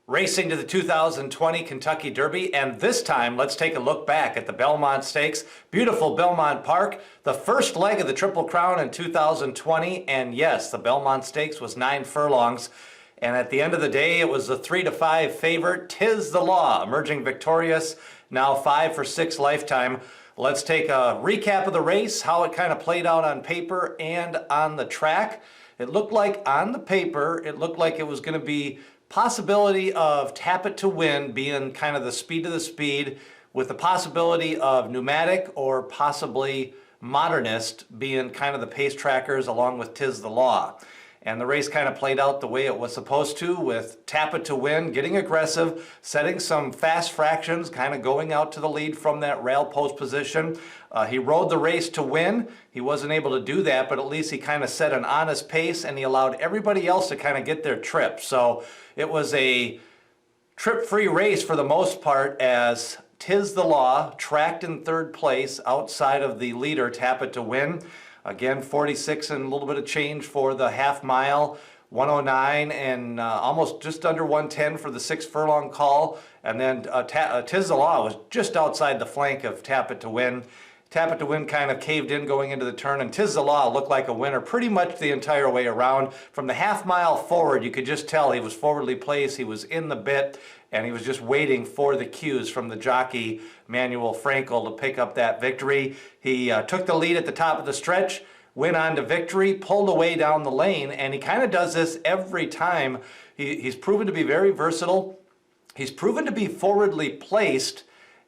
Racing to the 2020 Kentucky Derby, and this time let's take a look back at the Belmont Stakes, beautiful Belmont Park, the first leg of the Triple Crown in 2020, and yes, the Belmont Stakes was 9 furlongs, and at the end of the day it was a 3-5 favorite, Tiz the Law, emerging victorious, now 5 for 6 lifetime. Let's take a recap of the race, how it kind of played out on paper and on the track. It looked like on the paper, it looked like it was going to be possibility of Tap It to Win being kind of the speed of the speed, with the possibility of Pneumatic or possibly Modernist being kind of the pace trackers along with Tiz the Law. And the race kind of played out the way it was supposed to, with Tap It to Win getting aggressive, setting some fast fractions, kind of going out to the lead from that rail post position. He rode the race to win. He wasn't able to do that, but at least he kind of set an honest pace and he allowed everybody else to kind of get their trip. So it was a trip-free race for the most part, as Tiz the Law tracked in third place outside of the leader, Tap It to Win. Again, 46 and a little bit of change for the half mile, 109 and almost just under 110 for the 6 furlong call. And then Tiz the Law was just outside the flank of Tap It to Win. Tap It to Win kind of caved in going into the turn, and Tiz the Law looked like a winner pretty much the entire way around. From the half mile forward, you could just tell he was forwardly placed, he was in the bit, and he was just waiting for the cues from the jockey, Manuel Frankel, to pick up that victory. He took the lead at the top of the stretch, went on to victory, pulled away down the lane, and he kind of does this every time. He's proven to be very versatile. He's proven to be forwardly placed,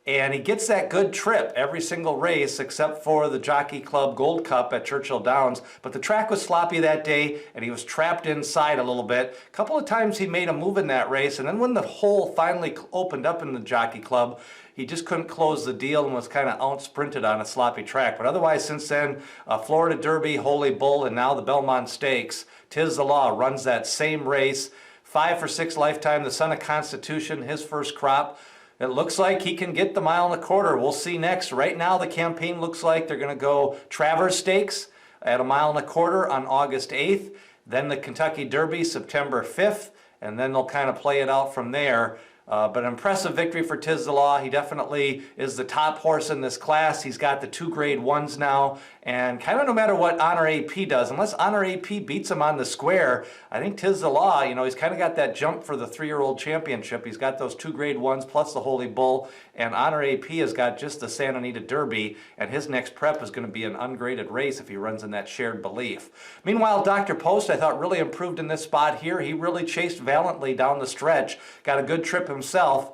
and he gets that good trip every single race except for the Jockey Club Gold Cup at Churchill Downs. But the track was sloppy that day, and he was trapped inside a little bit. A couple of times he made a move in that race, and then when the hole finally opened up in the Jockey Club, he just couldn't close the deal and was kind of out-sprinted on a sloppy track. But otherwise, since then, Florida Derby, Holy Bull, and now the Belmont Stakes, Tiz the Law runs that same race. 5 for 6 lifetime, the son of Constitution, his first crop. It looks like he can get the 1.25 miles. We'll see next. Right now, the campaign looks like they're going to go Travers Stakes at 1.25 miles on August 8th, then the Kentucky Derby September 5th, and then they'll kind of play it out from there. But an impressive victory for Tiz the Law. He definitely is the top horse in this class. He's got the 2 grade 1s now, and kind of no matter what Honor AP does, unless Honor AP beats him on the square, I think Tiz the Law, you know, he's kind of got that jump for the 3-year-old championship. He's got those 2 grade 1s plus the Holy Bull, and Honor AP has got just the Santa Anita Derby, and his next prep is going to be an ungraded race if he runs in that Shared Belief. Meanwhile, Dr. Post, I thought, really improved in this spot here. He really chased valiantly down the stretch, got a good trip himself.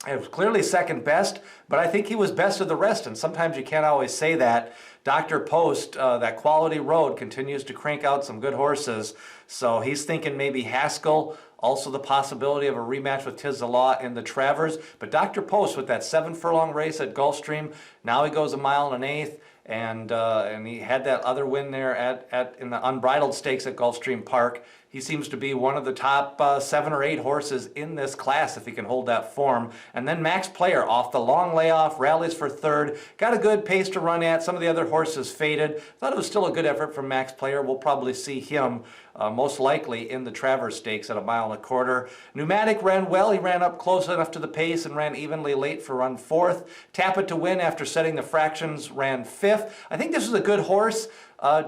It was clearly second best, but I think he was best of the rest, and sometimes you can't always say that. Dr. Post, that Quality Road, continues to crank out some good horses, so he's thinking maybe Haskell, also the possibility of a rematch with Tiz the Law in the Travers. But Dr. Post, with that 7 furlong race at Gulfstream, now he goes 1 1/8 miles, and he had that other win there in the Unbridled Stakes at Gulfstream Park. He seems to be one of the top 7 or 8 horses in this class if he can hold that form. And then Max Player off the long layoff, rallies for third, got a good pace to run at. Some of the other horses faded. Thought it was still a good effort from Max Player. We'll probably see him most likely in the Travers Stakes at 1.25 miles. Pneumatic ran well. He ran up close enough to the pace and ran evenly late for run 4th. Tap It to Win, after setting the fractions, ran 5th. I think this was a good horse.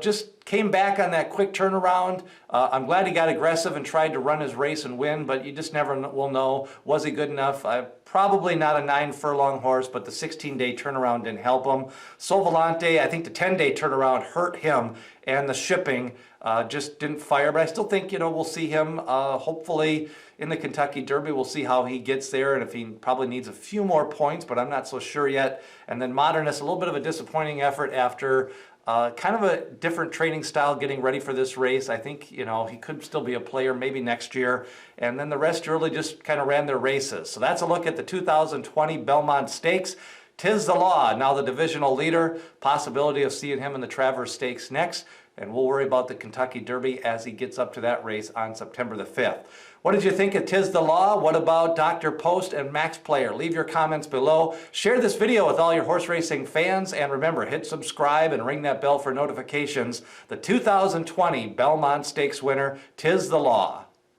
Just came back on that quick turnaround. I'm glad he got aggressive and tried to run his race and win, but you just never will know. Was he good enough? Probably not a 9 furlong horse, but the 16-day turnaround didn't help him. Sol Volante, I think the 10-day turnaround hurt him, and the shipping just didn't fire. But I still think, you know, we'll see him hopefully in the Kentucky Derby. We'll see how he gets there, and if he probably needs a few more points, but I'm not so sure yet. And then Modernist, a little bit of a disappointing effort after kind of a different training style getting ready for this race. I think, you know, he could still be a player maybe next year. And then the rest really just kind of ran their races. So that's a look at the 2020 Belmont Stakes. Tiz the Law, now the divisional leader. Possibility of seeing him in the Travers Stakes next. And we'll worry about the Kentucky Derby as he gets up to that race on September the 5th. What did you think of Tiz the Law? What about Dr. Post and Max Player? Leave your comments below. Share this video with all your horse racing fans. And remember, hit subscribe and ring that bell for notifications. The 2020 Belmont Stakes winner, Tiz the Law.